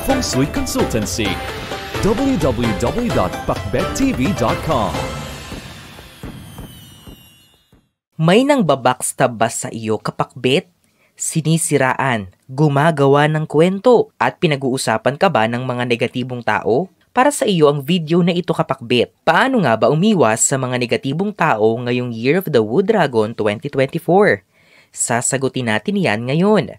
Feng Shui Consultancy. www.pakbettv.com. May nang babackstab ba sa iyo, kapakbet? Sinisiraan, gumagawa ng kwento, at pinag-uusapan ka ba ng mga negatibong tao? Para sa iyo ang video na ito, kapakbet. Paano nga ba umiwas sa mga negatibong tao ngayong Year of the Wood Dragon 2024? Sasagutin natin yan ngayon.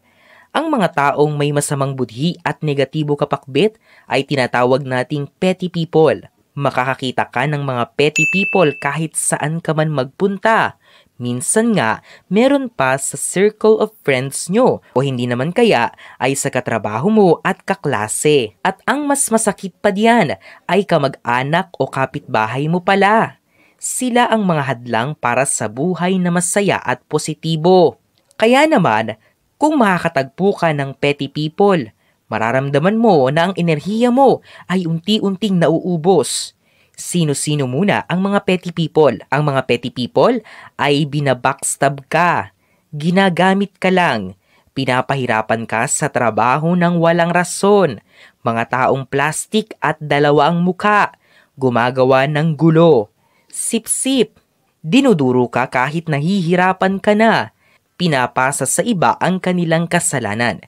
Ang mga taong may masamang budhi at negatibo, kapakbet, ay tinatawag nating petty people. Makakakita ka ng mga petty people kahit saan ka man magpunta. Minsan nga, meron pa sa circle of friends nyo o hindi naman kaya ay sa katrabaho mo at kaklase. At ang mas masakit pa diyan ay kamag-anak o kapitbahay mo pala. Sila ang mga hadlang para sa buhay na masaya at positibo. Kaya naman, kung makakatagpo ka ng petty people, mararamdaman mo na ang enerhiya mo ay unti-unting nauubos. Sino-sino muna ang mga petty people? Ang mga petty people ay binabackstab ka, ginagamit ka lang, pinapahirapan ka sa trabaho ng walang rason, mga taong plastic at dalawa ang muka, gumagawa ng gulo, sip-sip, dinuduro ka kahit nahihirapan ka na, pinapasa sa iba ang kanilang kasalanan.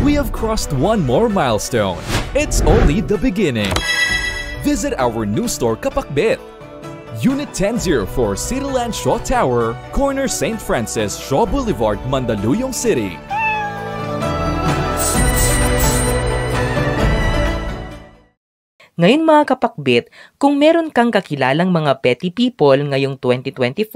We have crossed one more milestone. It's only the beginning. Visit our new store, Kapakbet. Unit 1004 Cityland Shaw Tower, corner St. Francis Shaw Boulevard, Mandaluyong City. Ngayon mga kapakbet, kung meron kang kakilalang mga petty people ngayong 2024,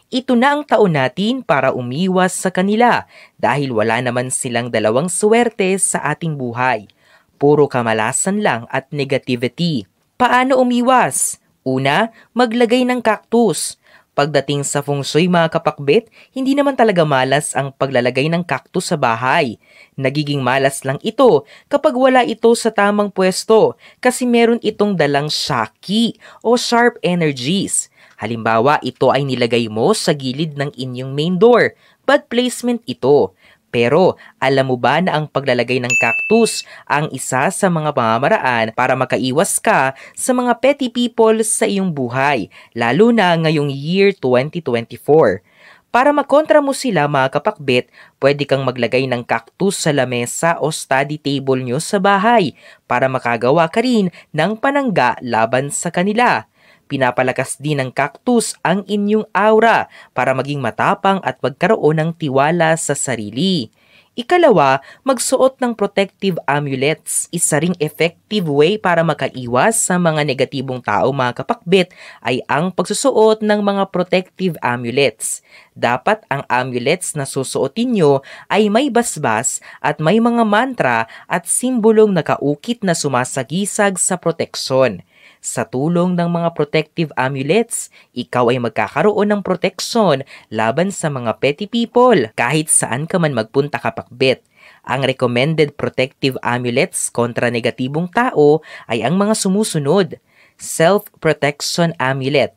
ito na ang taon natin para umiwas sa kanila dahil wala naman silang dalawang swerte sa ating buhay. Puro kamalasan lang at negativity. Paano umiwas? Una, maglagay ng cactus. Pagdating sa feng shui mga kapakbet, hindi naman talaga malas ang paglalagay ng cactus sa bahay. Nagiging malas lang ito kapag wala ito sa tamang pwesto kasi meron itong dalang shaki o sharp energies. Halimbawa, ito ay nilagay mo sa gilid ng inyong main door. Bad placement ito. Pero alam mo ba na ang paglalagay ng cactus ang isa sa mga pamamaraan para makaiwas ka sa mga petty people sa iyong buhay, lalo na ngayong year 2024. Para makontra mo sila mga kapakbet, pwede kang maglagay ng cactus sa lamesa o study table nyo sa bahay para makagawa ka rin ng panangga laban sa kanila. Pinapalakas din ng cactus ang inyong aura para maging matapang at magkaroon ng tiwala sa sarili. Ikalawa, magsuot ng protective amulets. Isa ring effective way para makaiwas sa mga negatibong tao mga kapakbet ay ang pagsusuot ng mga protective amulets. Dapat ang amulets na susuotin nyo ay may basbas at may mga mantra at simbolong nakaukit na sumasagisag sa proteksyon. Sa tulong ng mga protective amulets, ikaw ay magkakaroon ng proteksyon laban sa mga petty people kahit saan ka man magpunta, kapakbet. Ang recommended protective amulets kontra negatibong tao ay ang mga sumusunod: Self-Protection Amulet,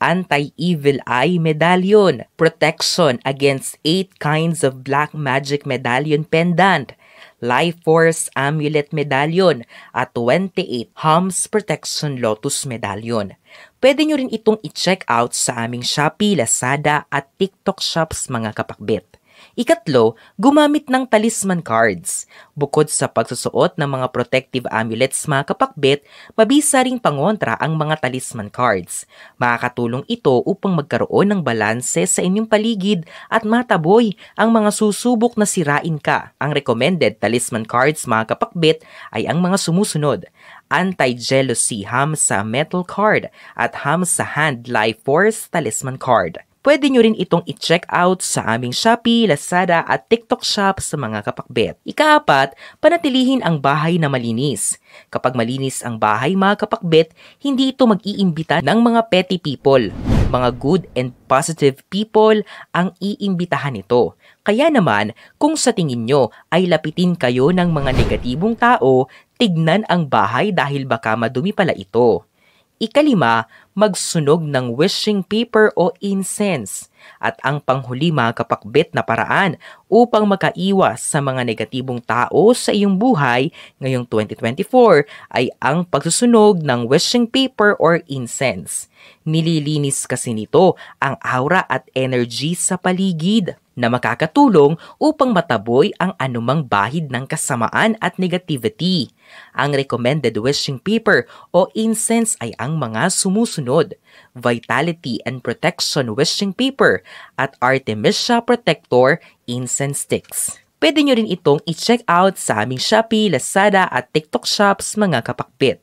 Anti-Evil Eye Medallion, Protection Against 8 Kinds of Black Magic Medallion Pendant, Life Force Amulet Medallion at 28 Hums Protection Lotus Medallion. Pwede nyo rin itong i-check out sa aming Shopee, Lazada at TikTok shops mga kapakbet. Ikatlo, gumamit ng talisman cards. Bukod sa pagsusuot ng mga protective amulets mga kapakbet, mabisa ring pangontra ang mga talisman cards. Makakatulong ito upang magkaroon ng balanse sa inyong paligid at mataboy ang mga susubok na sirain ka. Ang recommended talisman cards mga kapakbet ay ang mga sumusunod: Anti-Jealousy Hamsa Metal Card at Hamsa Hand Life Force Talisman Card. Pwede nyo rin itong i-check out sa aming Shopee, Lazada at TikTok shop sa mga kapakbet. Ikaapat, panatilihin ang bahay na malinis. Kapag malinis ang bahay mga kapakbet, hindi ito mag-iimbita ng mga petty people. Mga good and positive people ang iimbitahan nito. Kaya naman, kung sa tingin nyo ay lapitin kayo ng mga negatibong tao, tignan ang bahay dahil baka madumi pala ito. Ikalima, magsunog ng wishing paper o incense. At ang panghuli mga kapakbet na paraan upang makaiwas sa mga negatibong tao sa iyong buhay ngayong 2024 ay ang pagsusunog ng wishing paper or incense. Nililinis kasi nito ang aura at energy sa paligid na makakatulong upang mataboy ang anumang bahid ng kasamaan at negativity. Ang recommended wishing paper o incense ay ang mga sumusunod: Vitality and Protection wishing paper at Artemisia Protector incense sticks. Pwede nyo rin itong i-check out sa aming Shopee, Lazada at TikTok shops mga kapakbet.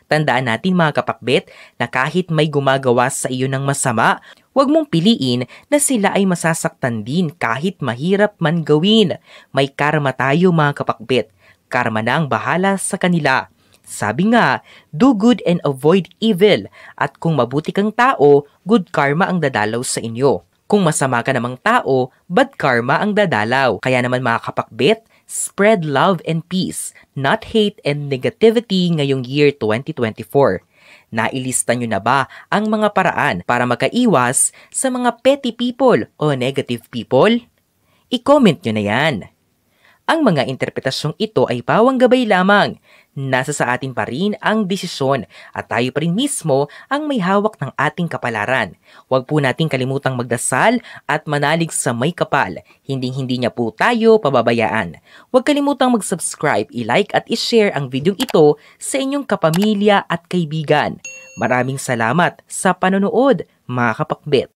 Tandaan natin mga kapakbet na kahit may gumagawa sa iyo ng masama, huwag mong piliin na sila ay masasaktan din kahit mahirap man gawin. May karma tayo mga kapakbet. Karma na ang bahala sa kanila. Sabi nga, do good and avoid evil. At kung mabuti kang tao, good karma ang dadalaw sa inyo. Kung masama ka namang tao, bad karma ang dadalaw. Kaya naman mga kapakbet, spread love and peace, not hate and negativity ngayong year 2024. Nailista nyo na ba ang mga paraan para makaiwas sa mga petty people o negative people? I-comment nyo na yan. Ang mga interpretasyong ito ay pawang gabay lamang. Nasa sa atin pa rin ang desisyon at tayo pa rin mismo ang may hawak ng ating kapalaran. Huwag po nating kalimutang magdasal at manalig sa may kapal. Hinding-hindi niya po tayo pababayaan. Huwag kalimutang mag-subscribe, i-like at i-share ang videong ito sa inyong kapamilya at kaibigan. Maraming salamat sa panonood mga kapakbet.